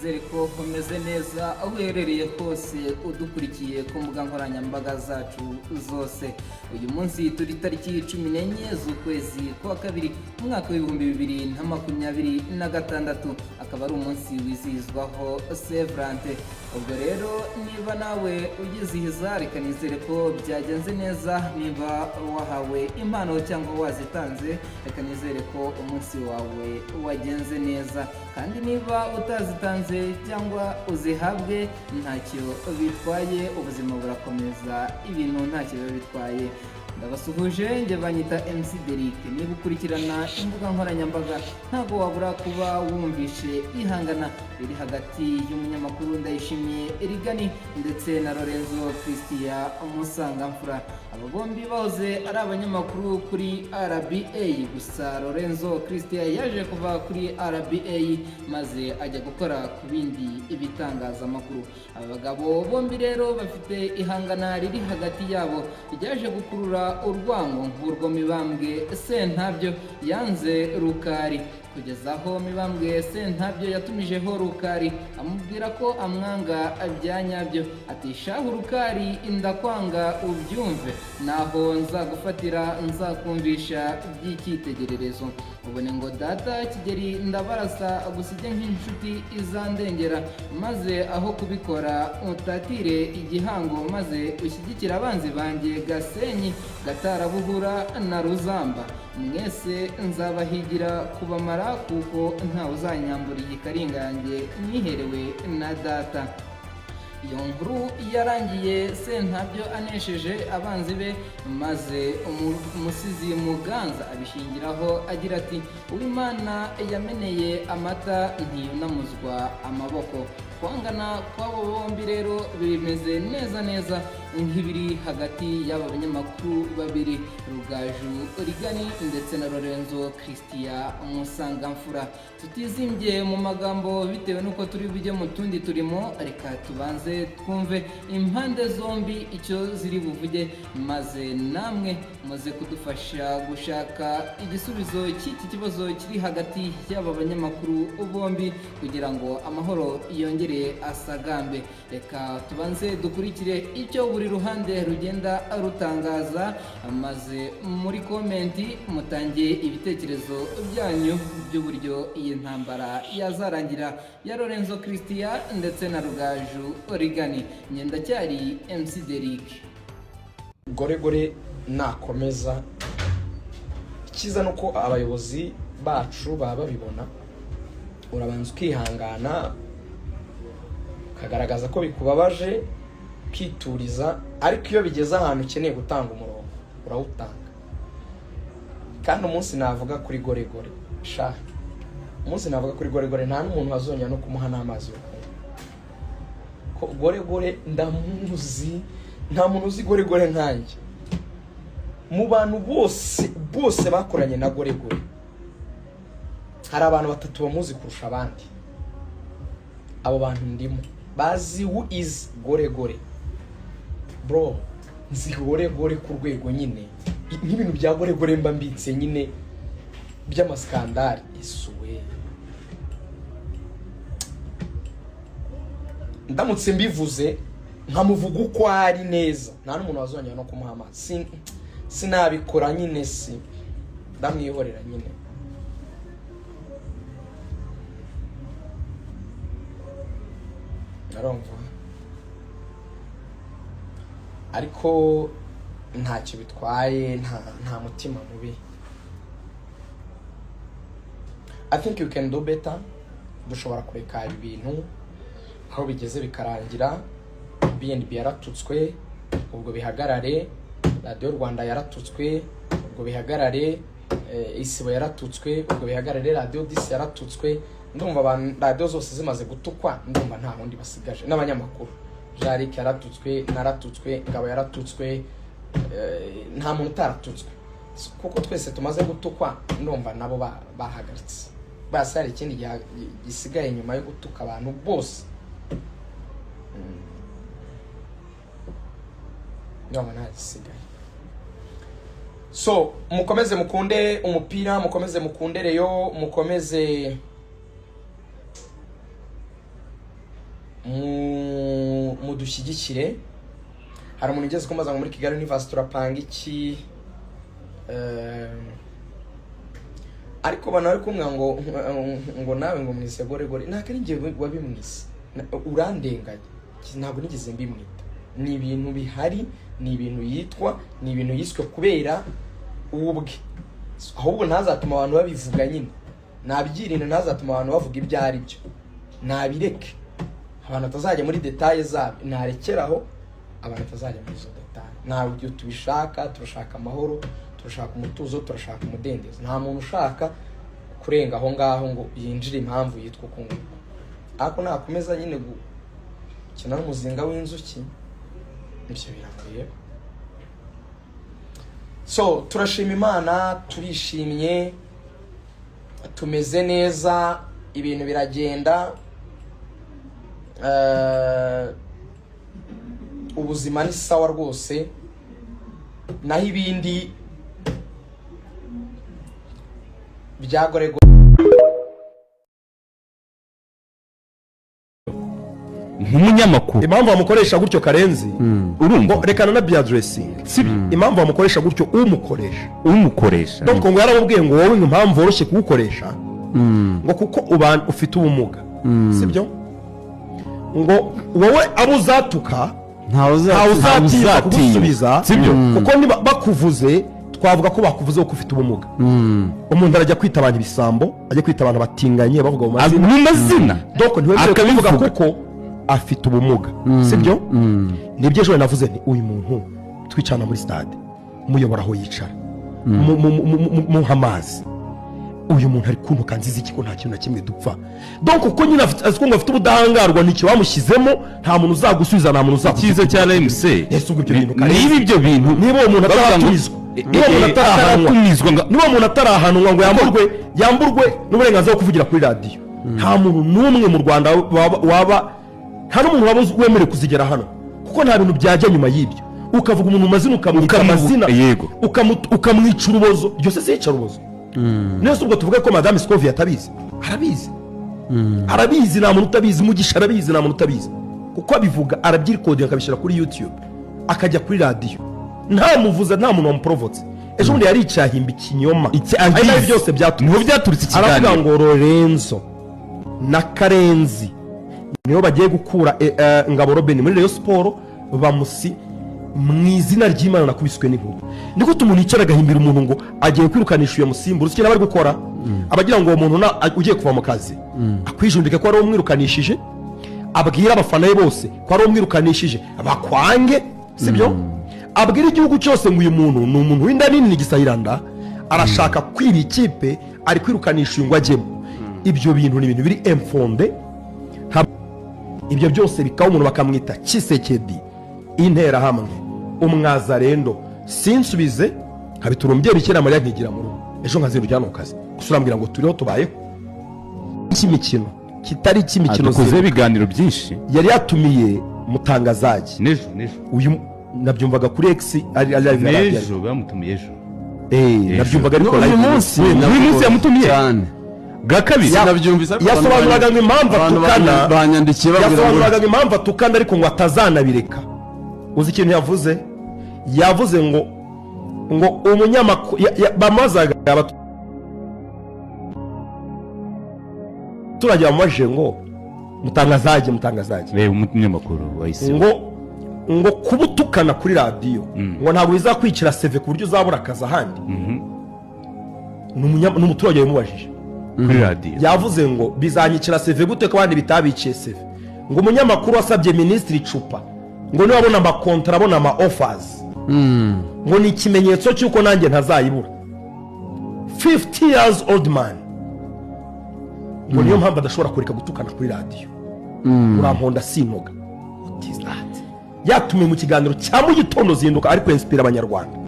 nizere ko umeze neza aho uherereye hose udukurikiye ku mbuga nkoranyambaga zacu zose. Uyu munsi turi tariki 14 z'ukwezi kwa kabiri umwaka w'ibihumbi 2026, akaba ari umunsi wizihizwaho Sevrante. Ubwo rero niba nawe ugizihiza, reka nizere ko byagenze neza. Niba wahawe impano cyangwa wazitanze, reka nizere ko umunsi wawe wagenze neza, kandi niba utazitanze cyangwa uzihabwe ntacyo bitwaye, ubuzima burakomeza, ibintu ntacyo biba bitwaye. Ndabasuhuje, njye banyita MC Derrick. Niba ukurikirana imbuga nkoranyambaga, ntabwo wabura kuba wumvishe ihangana riri hagati y'umunyamakuru Ndayishimiye Rigani ndetse na Lorenzo Christian Musangamfura. Aba bombi bahoze ari abanyamakuru kuri RBA, gusa Lorenzo Christian yaje kuva kuri RBA maze ajya gukora ku bindi ibitangazamakuru. Aba bagabo bombi rero bafite ihangana riri hagati yabo ryaje gukurura urwango nk'urwo Mibambwe Sentabyo yanze Rukari, kugeza aho Mibambwe Sentabyo yatumijeho Rukari amubwira ko amwanga byanyabyo, ati shahu Rukari indakwanga ubyumve, naho nzagufatira nzakumvisha by'icyitegererezo. Ubone ngo data Kigeri ndabarasa agusige nk'inshuti izandengera, maze aho kubikora utatire igihango, maze ushyigikira abanzi banjye Gasenyi, Gatarabuhura na Ruzamba. Mwese nzabahigira kubamara, kuko ntawe uzanyambura iyi karinga yanjye niherewe na data. Iyo nkuru yarangiye Sentabyo anesheje abanzi be, maze umusizi Muganza abishingiraho agira ati Uwimana yameneye amata ntiyunamuzwa amaboko. Kwangana kw'abo bombi rero bimeze neza neza nk'ibiri hagati y'aba banyamakuru babiri, Rugaju Rigani ndetse na Lorenzo Christian Musangamfura. Tutizimbye mu magambo bitewe nuko turi bujye mu tundi turimo, reka tubanze twumve impande zombi icyo ziri buvuge, maze namwe muze kudufasha gushaka igisubizo cy'iki kibazo kiri hagati y'aba banyamakuru bombi kugira ngo amahoro yongere asagambe. Reka tubanze dukurikire icyo buri ruhande rugenda rutangaza, maze muri komenti mutangiye ibitekerezo byanyu by'uburyo iyi ntambara yazarangira ya Lorenzo Christian ndetse na Rugaju Rigani. Nyendacyari MC Derrick. Gore nakomeza, ikiza nuko abayobozi bacu baba babibona, urabanza ukihangana kagaragaza ko bikubabaje, kituriza, ariko iyo bigeze ahantu ukeneye gutanga umurongo urawutanga. Kandi umunsi navuga kuri gore sha, umunsi navuga kuri gore nta n'umuntu wazongera no kumuha n'amazi yo kunywa, ko gore ndamuzi, nta muntu uzi gore nkanjye. Mu bantu bose bakoranye na gore hari abantu batatu bamuzi kurusha abandi. Abo bantu ndimo bazi who is gore bro. Nzi gore ku rwego nyine n'ibintu bya gore mba mbitse nyine by'amaskandari isuwe. Ndamutse mbivuze nkamuvuga uko ari neza, nta n'umuntu wazongera no kumuha amazi. Sinabikora nyine, ndamwihorera nyine. Narumva ariko ntacyo bitwaye, nta mutima mubi. I think you can do better. Dushobora kureka ibintu aho bigeze bikarangira. BNB yaratutswe, ubwo bihagarare. Radio Rwanda yaratutswe, ubwo bihagarare. Isibo yaratutswe, ubwo bihagarare. Radio 10 yaratutswe. Ndumva abantu radio zose zimaze gutukwa, ndumva nta wundi basigaje. N'abanyamakuru Jarik yaratutswe, naratutswe, Ngabo yaratutswe, nta muntu utaratutswe, kuko twese tumaze gutukwa. Ndumva nabo bahagaritse, basi hari ikindi gisigaye nyuma yo gutuka abantu bose. Ndumva nta gisigaye. So mukomeze mukunde umupira, mukomeze mukunde Reyo, mukomeze mudushyigikire. Hari umuntu ugeze kumaza ngo muri Kigali University turapanga iki, ariko bana bari kumwe ngo nawe ngo mwise goregore nta kari ngiye wabimwise urandenganye, ntabwo nigeze mbimwita. Ni ibintu bihari, ni ibintu yitwa, ni ibintu yiswe kubera ubwe, ahubwo ntazatuma abantu babivuga nyine, nabyirinda ntazatuma abantu bavuga ibyo ari byo, nabireke abantu atazajya muri details zabo, narekeraho abantu atazajya muri izo details. Ntabwo tubishaka, turashaka amahoro, turashaka umutuzo, turashaka umudendezo. Nta muntu ushaka kurenga aho ngaho ngo yinjire impamvu yitwa uko ngo, ariko nakomeza nyine gukina n'umuzinga w'inzuki, ibyo birambuye. So turashima Imana, turishimye, tumeze neza, ibintu biragenda, ubuzima ni sawa rwose, naho ibindi byagorego nk'umunyamakuru. Impamvu bamukoresha gutyo Karenzi, urumva rekana na bya dressing, impamvu bamukoresha gutyo umukoresha donc ngo yaramubwiye ngo wowe impamvu woroshye kugukoresha ngo kuko ufite ubumuga, sibyo? Ngo wowe abuzatuka ntawuzatinya kugusubiza, sibyo? kuko niba bakuvuze twavuga ko bakuvuze ko ufite ubumuga. Umuntu arajya kwita abantu ibisambo, ajya kwita abantu batinganye bavuga mu mazina, donc ntiwemerewe kuvuga kuko afite ubumuga, sibyo? Nibyo ejo navuze nti uyu muntu twicana muri stade muyobora aho yicara mu hamazi, uyu muntu ari kuntuka nziza iki ko nta kintu na kimwe dupfa, donc uko nyine aziko ngo afite ubudahangarwa n'icyo bamushyizemo, nta muntu uzagusubiza, nta muntu uzakiza cyane MC. Ese ubwo ibyo bintu niba ibyo bintu niba uwo muntu ataratumizwa, niba umuntu atarahanwa ngo yamburwe n'uburenganzira bwo kuvugira kuri radio, nta muntu n'umwe mu Rwanda waba nta n'umuntu waba wemerewe kuzigera hano, kuko nta bintu byajya nyuma y'ibyo. Ukavuga umuntu mazina ukamwita amazina, ukamwica urubozo, byose se yica urubozo. Nese ubwo tuvuga ko Madame Scovia atabizi, arabizi, nta muntu utabizi, Mugisha arabizi, nta muntu utabizi, kuko abivuga arabyirikodinga akabishyira kuri YouTube akajya kuri radio, nta muvuza, nta muntu wamuprovotse. Ejo bundi yari icyahimba ikinyoma, ari nayo byose byaturutse ikiganiro. Aravuga ngo Lorenzo na Karenzi niyo bagiye gukura Ngabo Robin muri Rayon Sport, bamusi mu izina ry'Imana nakubiswe n'inkuba. Niko tumuntu yicara agahimbira umuntu ngo agiye kwirukanisha uyu musimbura, ukina bari gukora abagira ngo uwo muntu ugiye kuva mu kazi akwijundika ko ari umwirukanishije, abwira abafana be bose ko ari umwirukanishije bakwange, sibyo? Abwira igihugu cyose ngo uyu muntu ni umuntu w'inda nini gisahiranda, arashaka kwiba ikipe, ari kwirukanisha uyu ngo ajyemo. Ibyo bintu ni ibintu biri emfonde, ibyo byose bikaho umuntu bakamwita Kisekedi, intera hamwe, umwazarendo. Sinsubize nkabiturumbye bikira Mariya nkigira mu rugo, ejo nkazindukira no kazi gusurambira ngo turiho tubayeho cy'imikino kitari cy'imikino. Dukoze ibiganiro byinshi, yari yatumiye Mutangazaji nejo uyu nabyumvaga kuri X ari nejo bamutumiye ejo, nabyumvaga ariko uyu munsi yamutumiye cyane bwa kabiri, nabyumvisa yasobanuraga ngo impamvu atukana, banyandikiye yasobanuraga ngo impamvu atukana ariko ngo atazanabireka. Uzi ikintu yavuze? Yavuze ngo umunyamakuru bamazaga abaturage bamubajije ngo Mutangazaji umunyamakuru wahise ngo kubutukana kuri radio ngo ntabwo bizakwicira CV ku buryo uzabura akazi ahandi. N'umuturage yamubajije kuri radio, yavuze ngo bizanyicira CV gute ko abandi bitabiciye CV? Ngo umunyamakuru wasabye Minisitiri Cupa ngo niba abona amakontra, abona ama offers, ngo ni ikimenyetso cy'uko nanjye ntazayibura. 50 years old man, ngo niyo mpamvu adashobora kureka gutukana kuri radio. Uramponda sinoga, what is that? Yatumiye mu kiganiro cya mu gitondo zinduka ariko inspire abanyarwanda.